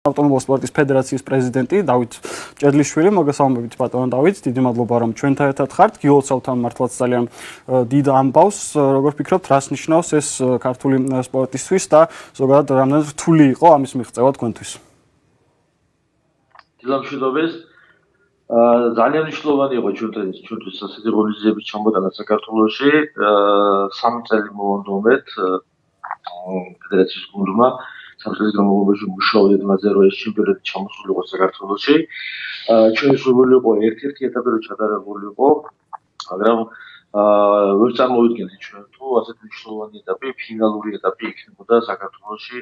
ავტომობილ სპორტის ფედერაციის პრეზიდენტი დავით ჭედლიშვილი. მოგესალმებით ბატონო დავით, დიდი მადლობა რომ ჩვენთან ერთად ხართ. გილოცავთან მართლაც ძალიან დიდ ამბავს. Როგორ ფიქრობთ, რას ნიშნავს ეს ქართული სპორტისთვის და ზოგადად რამდენად რთული იყო ამის მიღწევა თქვენთვის? დილამშვიდობეს. ძალიან მნიშვნელოვანი იყო ჩვენთვის ასეთი ღონისძიების ჩამოტანა საქართველოში. 3 წელი მოვანდომეთ ფედერაციის გუნდმა. 3 წლის განმავლობაში მუშაობდით მასზე, რომ ეს ჩემპიონატი ჩამოსულიყო საქართველოში. ჩვენი სურვილი იყო ერთ-ერთი ეტაპი რომ ჩატარებულიყო, მაგრამ ვერ წარმოვიდგენთ ჩვენ თუ ასეთი მნიშვნელოვანი ეტაპი, ფინალური ეტაპი იქნებოდა საქართველოში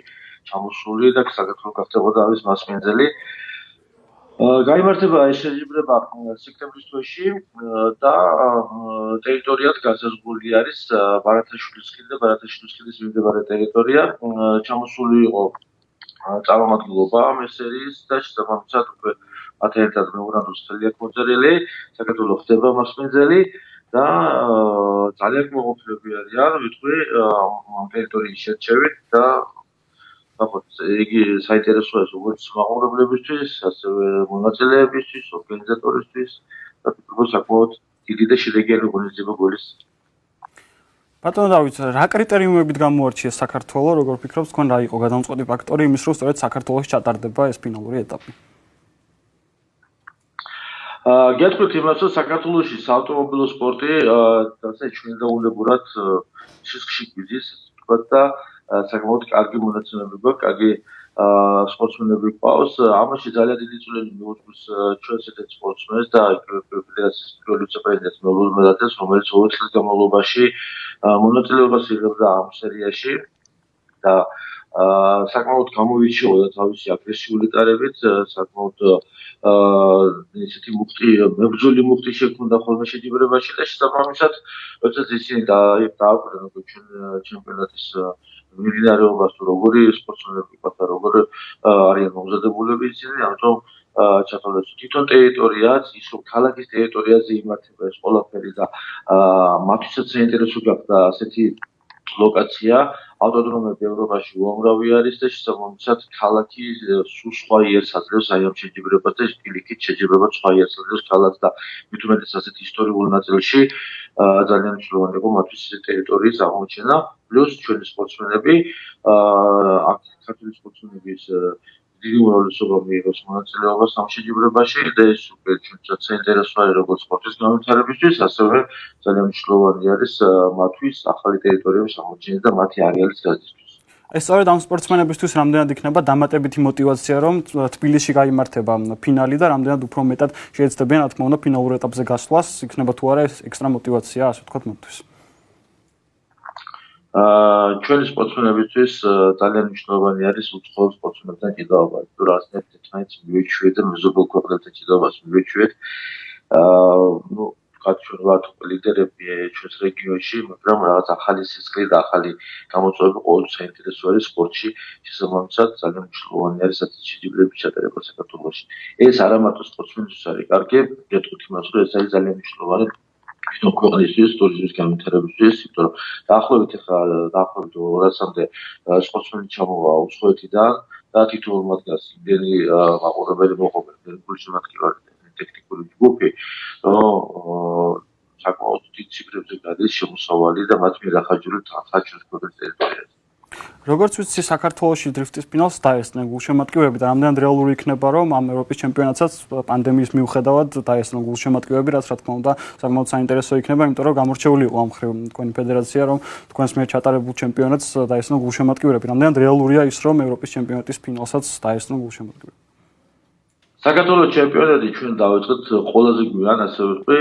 ჩამოსული და საქართველოს გახდებოდა ამის მასპინძელი. გაიმართება ეს შეჯიბრება სექტემბრის თვეში და ტერიტორიად განსაზღვრული არის ბარათაშვილის ხიდი და ბარათაშვილის ხიდის მიმდებარე ტერიტორია. ჩამოსული იყო წარმომადგენლობა ამ სერიის და შესაბამისად უკვე მათ ერთად მემორანდუმს ხელი აქვს მოწერილი, საქართველოს ხდება მასპინძელი და ძალიან მოხერხებული არიან, ვიტყვი ამ ტერიტორიის შერჩევით და იგი საინტერესოა როგორც მაყურებლებისთვის, ასევე მონაწილეებისთვის, ორგანიზატორისთვის და ფიქრობ საკმაოდ დიდი და შედეგიანი ღონისძიება გულის. ბატონო დავით, რა კრიტერიუმებით გამოარჩიეს საქართველოს, როგორ ფიქრობთ თქვენ რა იყო გადამწყვეტი ფაქტორი იმის რომ სწორედ საქართველოში ჩატარდება ეს ფინალური ეტაპი? გეტყვით იმას, რომ საქართველოში საავტომობილო სპორტი ასე ჩვენდაუნებურად სისხლში გვიძის, თქვა და საკმაოდ კარგი მონაცემები გვაქვს, კარგი სპორტსმენები გვყავს. ამაში ძალიან დიდი წვლილი მიუძღვის ჩვენს ერთ სპორტსმენს და ფედერაციის პირველ ვიცე-პრეზიდენტს მელულ მელაძეს, რომელიც 2 წლის განმავლობაში მონაწილეობას იღებდა ამ სერიაში და საკმაოდ გამოირჩეოდა თავისი აგრესიული ტარებით, საკმაოდ ისეთი მუხტი, მებრძოლი მუხტი შექმნა ხოლმე შეჯიბრებაში და შესაბამისად, როდესაც ისინი დააკვირდნენ ჩვენ ჩემპიონატის მიმდინარეობას თუ როგორი სპორტსმენები ყავთ და როგორ არიან მომზადებულები ისინი, ამიტომ ჩათვალეს თვითონ ტერიტორიაც, ის რომ ქალაქის ტერიტორიაზე იმართება ეს ყველაფერი და მათთვისაც საინტერესო გახდა ასეთი ლოკაცია. ავტოდრომები ევროპაში უამრავი არის და შესაბამისად ქალაქი სულ სხვა იერს აძლევს აი ამ შეჯიბრებას და პირიქით შეჯიბრება სხვა იერს აძლევს ქალაქს და მით უმეტეს ასეთ ისტორიულ ნაწილში ძალიან მნიშვნელოვანი იყო მათთვის ტერიტორიის აღმოჩენა. პლუს ჩვენი სპორტსმენები ქართული სპორტსმენების დიდი უმრავლესობა მიიღოს მონაწილეობას ამ შეჯიბრებაში და ეს უკვე ჩვენსაც საინტერესო არის როგორც სპორტის განვითარებისთვის, ასევე ძალიან მნიშვნელოვანი არის მათთვის ახალი ტერიტორიების აღმოჩენა და მათი არეალის გაზრდისთვის. ეს სწორედ ამ სპორტსმენებისთვის რამდენად იქნება დამატებითი мотиваცია რომ თბილისში გაიმართება ფინალი და რამდენად უფრო მეტად შეეცდებიან რა თქმა უნდა ფინალურ ეტაპზე გასვლას, იქნება თუ არა ეს ექსტრა мотиваცია, ასე ვთქვათ, მათთვის. ჩვენი სპორტსმენებისთვის ძალიან მნიშვნელოვანი არის უცხოელ სპორტსმენებთან ჭიდაობა. თუ რას ერთმანეთს მივეჩვიეთ და მეზობელ ქვეყნებთან ჭიდაობას მივეჩვიეთ. ჩვენ ვართ ლიდერები ჩვენს რეგიონში, მაგრამ რაღაც ახალი სისხლი და ახალი გამოწვევები ყოველთვის საინტერესო არის სპორტში. შესაბამისად, ძალიან მნიშვნელოვანი არის ასეთი შეჯიბრების ჩატარება საქართველოში. ეს არა მარტო სპორტსმენისთვის არის კარგი, გეტყვით იმას, რომ ეს არის ძალიან მნიშვნელოვანი ქვეყნისთვის, ტურიზმის განვითარებისთვის, იმიტომ რომ დაახლოებით 200-მდე სპორტსმენი ჩამოვა უცხოეთიდან და თითოეულ მათგანს იმდენი მაყურებელი მოყოლებული გულშემატკივარი ტექნიკური ჯგუფი, რომ საკმაოდ დიდ ციფრებზე გადის შემოსავალი და მათ მიერ ახარჯული ქვეყნის ტერიტორიაზე. როგორც ვიცი, საქართველოში დრიფტის ფინალს დაესწრნენ გულშემატკივრები და რამდენად რეალური იქნება, რომ ამ ევროპის ჩემპიონატსაც პანდემიის მიუხედავად დაესწრნენ გულშემატკივრები, რაც რა თქმა უნდა საკმაოდ საინტერესო იქნება, იმიტომ რომ გამორჩეული იყო ამ ხრივ თქვენი ფედერაცია, რომ თქვენს მიერ ჩატარებულ ჩემპიონატს დაესწრნენ გულშემატკივრები. რამდენად რეალურია ის, რომ ევროპის ჩემპიონატის ფინალსაც დაესწრნენ გულშემატკივრები? საქართველოს ჩემპიონატი ჩვენ დავიწყეთ ყველაზე გვიან, ასე ვთქვი,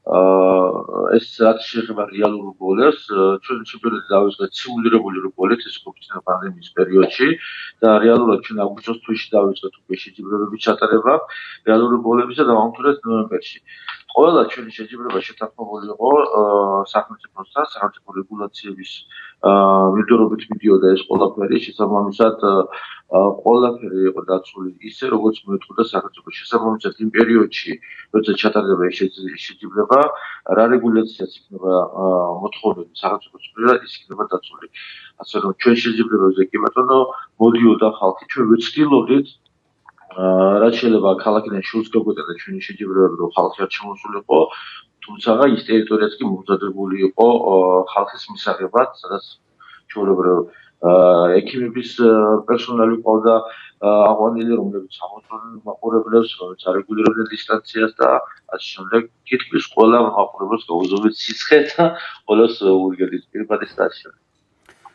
ეს რაც შეეხება რეალურ რგოლებს, ჩვენ ჩემპიონატი დავიწყეთ სიმულირებული რგოლით, ეს კოვილდ პანდემიის პერიოდში და რეალურად ჩვენ აგვისტოს თვეში დავიწყეთ უკვე შეჯიბრებების ჩატარება რეალური რგოლებისა და დავამთავრეთ ნოემბერში. ყველა ჩვენი შეჯიბრება შეთანხმებული იყო სახელმწიფოსთან, სახელმწიფო რეგულაციების მიდრობით მიდიოდა ეს ყველაფერი, შესაბამისად ყველაფერი იყო დაცული ისე, როგორც მოეთხოვდა სახელმწიფო. შესაბამისად იმ პერიოდში, როცა ჩატარდება ეს შეჯიბრება, რა რეგულაციაც იქნება მოთხოვნილი სახელმწიფოს მხრიდან, ის იქნება დაცული. ასე რომ ჩვენ შეჯიბრებებზე კი ბატონო მოდიოდა ხალხი, ჩვენ ვცდილობდით რაც შეიძლება ქალაქიდან შულს გაგვეტანა ჩვენი შეჯიბრებები, რომ ხალხი არ ჩამოსულიყო, თუმცა ის ტერიტორიაც კი მომზადებული იყო ხალხის მისაღებად, სადაც ჩვეულებრივ ექიმების პერსონალი ყავდა აყვანილი, რომლებიც ამოწმდნენ მაყურებლებს, რომლებიც არეგულირებდნენ დისტანციას და ასე შემდეგ. თითქმის ყველა მაყურებელს გაუზომეს სიცხე და ყველას უგერდის პირბადი სტაციონარი.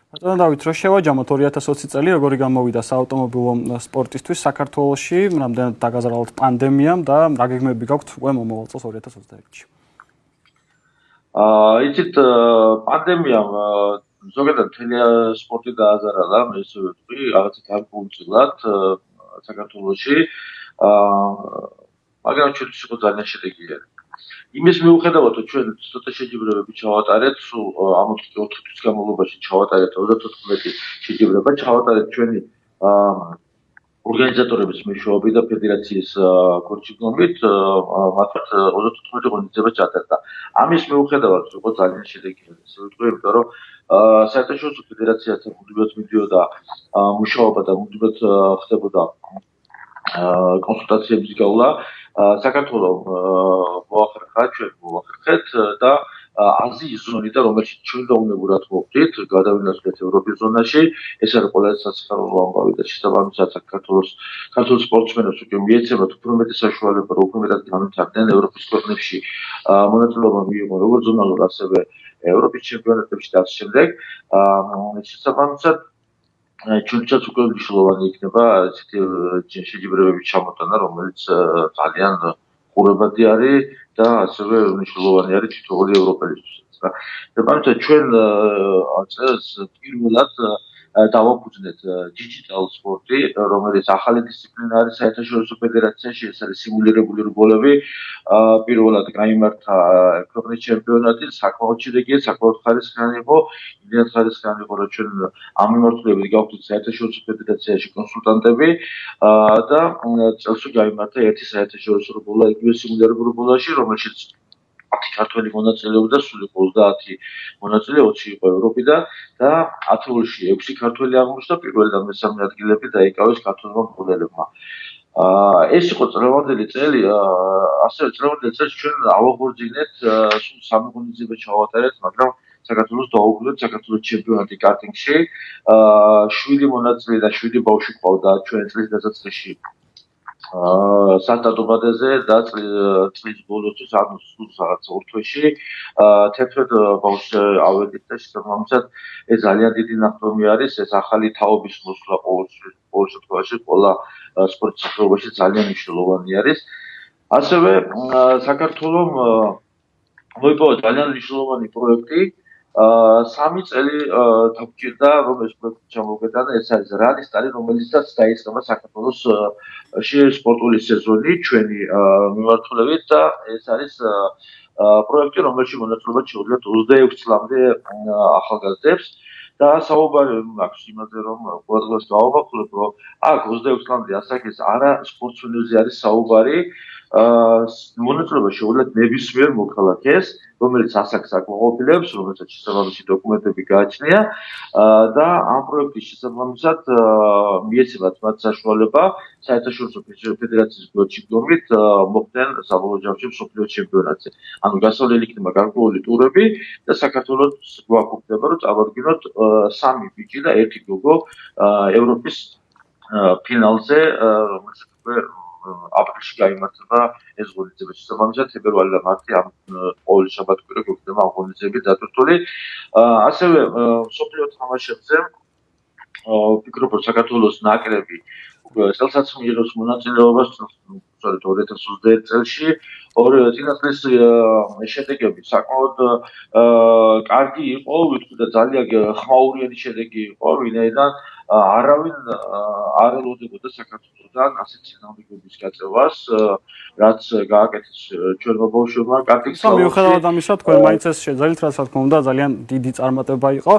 ბატონო დავით, რო შევაჯამოთ 2020 წელი, როგორი გამოვიდა საავტომობილო სპორტისთვის საქართველოში, რამდენად დაგაზარალთ პანდემიამ და რა გეგმები გაქვთ უკვე მომავალ წელს 2021-ში? იცით, პანდემიამ ზოგადად მთელი სპორტი დააზარალა, მე ისე ვიტყვი, რაღაცა განკუთვნილად საქართველოში, მაგრამ ჩვენთვის იყო ძალიან შედეგიანი. იმის მიუხედავად, რომ ჩვენ ცოტა შეჯიბრებები ჩავატარეთ, სულ ამ 4 თვის განმავლობაში ჩავატარეთ 34 შეჯიბრება, ჩავატარეთ ჩვენი ორგანიზატორების მეშვეობით და ფედერაციის კორჩიგნობით, მათ 34 ღონისძიება ჩატარდა. ამის მიუხედავად, იყო ძალიან შედეგიანი, ისე ვიტყვი, იმიტომ რომ საერთაშორისო ფედერაციასთან მუდმივად მიდიოდა მუშაობა და მუდმივად ხდებოდა კონსულტაციების გავლა. საქართველოს მოახერხა, ჩვენ მოახერხეთ და აზიის ზონიდან, რომელშიც ჩვენ დაუნებურად მოვდით, გადავინაცვლეთ ევროპის ზონაში. ეს არის ყველაზე სასიხარულო ამბავი და შესაბამისად საქართველოს ქართულ სპორტსმენებს უკვე მიეცემათ უფრო მეტი საშუალება, რომ უფრო მეტად განვითარდნენ ევროპის ქვეყნებში მონაწილეობა მიიღონ როგორც ზონალურ, ასევე ევროპის ჩემპიონატებში და ასე შემდეგ. შესაბამისად ჩვენთვისაც უკვე მნიშვნელოვანი იქნება ესეთი შეჯიბრებების ჩამოტანა, რომელიც ძალიან ყურებადი არის და ასევე მნიშვნელოვანი არის თითოეული ევროპელისთვის. შესაბამისად ჩვენ წელს პირველად დავაფუძნეთ digital სპორტი, რომელიც ახალი დისციპლინა არის საერთაშორისო ფედერაციაში, ეს არის სიმულირებული რგოლები. პირველად გაიმართა ქვეყნის ჩემპიონატი, საკმაოდ შედეგიანი, საკმაოდ ხარისხიანი იყო, იმდენად ხარისხიანი იყო, რომ ჩვენ ამ მიმართულებით გავხდით საერთაშორისო ფედერაციაში კონსულტანტები და წელსვე გაიმართა ერთი საერთაშორისო რგოლა იგივე სიმულირებულ რგოლაში, რომელშიც 10 ქართველი მონაწილეობდა, სულ იყო 30 მონაწილე, 20 იყო ევროპიდან და 10-ში 6 ქართველი აღმოჩნდა, პირველი და მესამე ადგილები დაიკავეს ქართველმა მღვრელებმა. ეს იყო წლევანდელი წელი, ასევე წლევანდელი წელს ჩვენ ავაღორძინეთ, სულ 3 ღონისძიება ჩავატარეთ, მაგრამ საქართველოს დაუბრუნდით საქართველოს ჩემპიონატი კარტინგში. 7 მონაწილე და 7 ბავშვი ყავდა ჩვენ წლის დასაწყისში. სანტა დობადეზე და წლის ბოლოსთვის, ანუ სულ რაღაც ორ თვეში 11 ბავშვს ავედით და შესაბამისად ეს ძალიან დიდი ნახტომი არის, ეს ახალი თაობის მოსვლა ყოველ შემთხვევაში ყველა სპორტის სახეობაში ძალიან მნიშვნელოვანი არის. ასევე საქართველოს მოიპოვა ძალიან მნიშვნელოვანი პროექტი. 3 წელი დაგჭირდა, რომ ეს პროექტი ჩამოვგეტანა, ეს არის რალისტარი, რომელიცაც დაიწყება საქართველოში სპორტული სეზონი ჩვენი მიმართულებით და ეს არის პროექტი, რომელში მონაწილეობა შეუძლიათ 26 წლამდე ახალგაზრდებს და საუბარი აქვს იმაზე, რომ ყველას გავავახვილებ, რომ აქ 26 წლამდე ასაკის არა სპორტსმენებზე არის საუბარი, მონაწილეობა შეუძლიათ ნებისმიერ მოქალაქეს, რომელიც ასაკს აკმაყოფილებს, რომელსაც შესაბამისი დოკუმენტები გააჩნია და ამ პროექტის შესაბამისად მიეცემათ მათ საშუალება საერთაშორისო ფედერაციის გლოჩიგდომით მოხდნენ საბოლოო ჯამში მსოფლიო ჩემპიონატზე. ანუ გასავლელი იქნება გარკვეული ტურები და საქართველოს გვაქვს რომ წავადგინოთ 3 ბიჭი და 1 გოგო ევროპის ფინალზე, რომელსაც აპრილში გაიმართება ეს ღონისძიება. შესაბამისად თებერვალი და მარტი ამ ყოველი შაბათ-კვირა გვექნება ამ ღონისძიების დატვირთული. ასევე მსოფლიო თამაშებზე ვფიქრობ, რომ საქართველოს ნაკრები წელსაც მიიღებს მონაწილეობას, სწორედ 2021 წელში. წინასწრის შედეგები საკმაოდ კარგი იყო, ვიტყვი და ძალიან ხმაურიანი შედეგი იყო, ვინაიდან არავინ არ ელოდებოდა საქართველოსთან ასეთ სინამდვილეობის გაწევას, რაც გააკეთეს ჩვენმა ბავშვებმა კატიკის მიუხედავად ამისა, თქვენ მაინც ეს შეძალით, რასაც თქმა უნდა, ძალიან დიდი წარმატება იყო.